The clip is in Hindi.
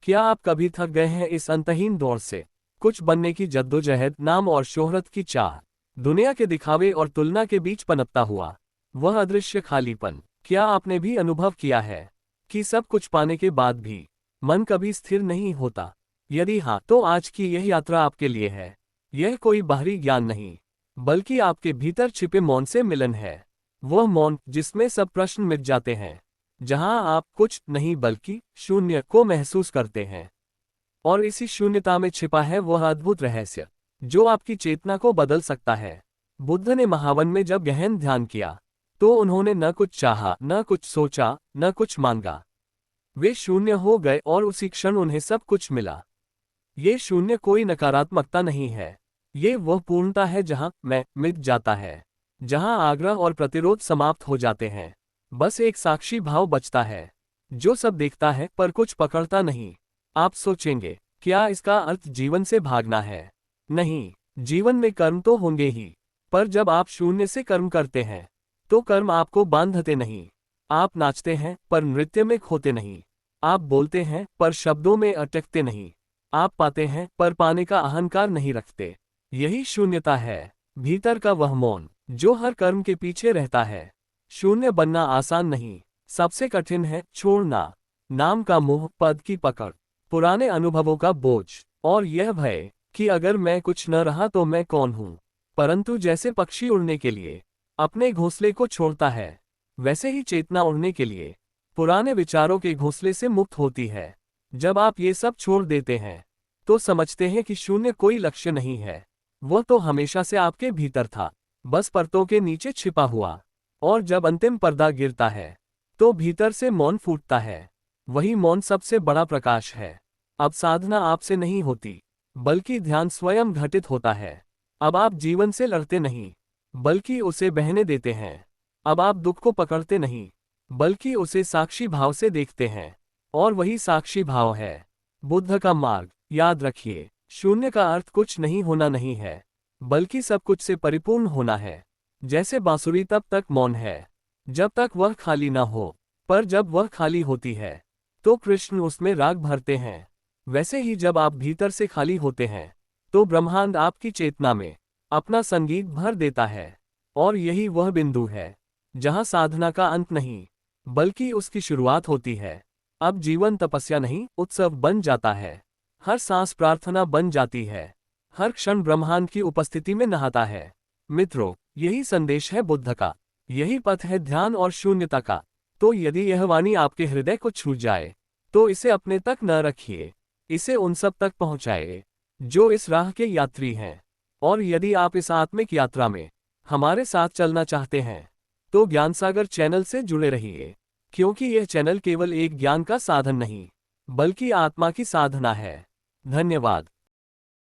क्या आप कभी थक गए हैं इस अंतहीन दौर से? कुछ बनने की जद्दोजहद, नाम और शोहरत की चाह, दुनिया के दिखावे और तुलना के बीच पनपता हुआ वह अदृश्य खालीपन। क्या आपने भी अनुभव किया है कि सब कुछ पाने के बाद भी मन कभी स्थिर नहीं होता? यदि हाँ, तो आज की यह यात्रा आपके लिए है। यह कोई बाहरी ज्ञान नहीं, बल्कि आपके भीतर छिपे मौन से मिलन है। वह मौन जिसमें सब प्रश्न मिट जाते हैं, जहां आप कुछ नहीं बल्कि शून्य को महसूस करते हैं। और इसी शून्यता में छिपा है वह अद्भुत रहस्य जो आपकी चेतना को बदल सकता है। बुद्ध ने महावन में जब गहन ध्यान किया, तो उन्होंने न कुछ चाहा, न कुछ सोचा, न कुछ मांगा। वे शून्य हो गए और उसी क्षण उन्हें सब कुछ मिला। ये शून्य कोई नकारात्मकता नहीं है। ये वह पूर्णता है जहां मैं मिट जाता है, जहां आग्रह और प्रतिरोध समाप्त हो जाते हैं। बस एक साक्षी भाव बचता है, जो सब देखता है पर कुछ पकड़ता नहीं। आप सोचेंगे, क्या इसका अर्थ जीवन से भागना है? नहीं, जीवन में कर्म तो होंगे ही, पर जब आप शून्य से कर्म करते हैं, तो कर्म आपको बांधते नहीं। आप नाचते हैं पर नृत्य में खोते नहीं। आप बोलते हैं पर शब्दों में अटकते नहीं। आप पाते हैं पर पाने का अहंकार नहीं रखते। यही शून्यता है, भीतर का वह मौन जो हर कर्म के पीछे रहता है। शून्य बनना आसान नहीं, सबसे कठिन है छोड़ना। नाम का मोह, पद की पकड़, पुराने अनुभवों का बोझ, और यह भय कि अगर मैं कुछ न रहा तो मैं कौन हूं। परंतु जैसे पक्षी उड़ने के लिए अपने घोंसले को छोड़ता है, वैसे ही चेतना उड़ने के लिए पुराने विचारों के घोंसले से मुक्त होती है। जब आप ये सब छोड़ देते हैं, तो समझते हैं कि शून्य कोई लक्ष्य नहीं है। वह तो हमेशा से आपके भीतर था, बस परतों के नीचे छिपा हुआ। और जब अंतिम पर्दा गिरता है, तो भीतर से मौन फूटता है। वही मौन सबसे बड़ा प्रकाश है। अब साधना आपसे नहीं होती, बल्कि ध्यान स्वयं घटित होता है। अब आप जीवन से लड़ते नहीं, बल्कि उसे बहने देते हैं। अब आप दुख को पकड़ते नहीं, बल्कि उसे साक्षी भाव से देखते हैं। और वही साक्षी भाव है बुद्ध का मार्ग। याद रखिए, शून्य का अर्थ कुछ नहीं होना नहीं है, बल्कि सब कुछ से परिपूर्ण होना है। जैसे बांसुरी तब तक मौन है जब तक वह खाली ना हो, पर जब वह खाली होती है, तो कृष्ण उसमें राग भरते हैं। वैसे ही जब आप भीतर से खाली होते हैं, तो ब्रह्मांड आपकी चेतना में अपना संगीत भर देता है। और यही वह बिंदु है जहां साधना का अंत नहीं, बल्कि उसकी शुरुआत होती है। अब जीवन तपस्या नहीं, उत्सव बन जाता है। हर सांस प्रार्थना बन जाती है। हर क्षण ब्रह्मांड की उपस्थिति में नहाता है। मित्रों, यही संदेश है बुद्ध का। यही पथ है ध्यान और शून्यता का। तो यदि यह वाणी आपके हृदय को छू जाए, तो इसे अपने तक न रखिए, इसे उन सब तक पहुंचाइए जो इस राह के यात्री हैं। और यदि आप इस आत्मिक यात्रा में हमारे साथ चलना चाहते हैं, तो ज्ञानसागर चैनल से जुड़े रहिए, क्योंकि यह चैनल केवल एक ज्ञान का साधन नहीं, बल्कि आत्मा की साधना है। धन्यवाद।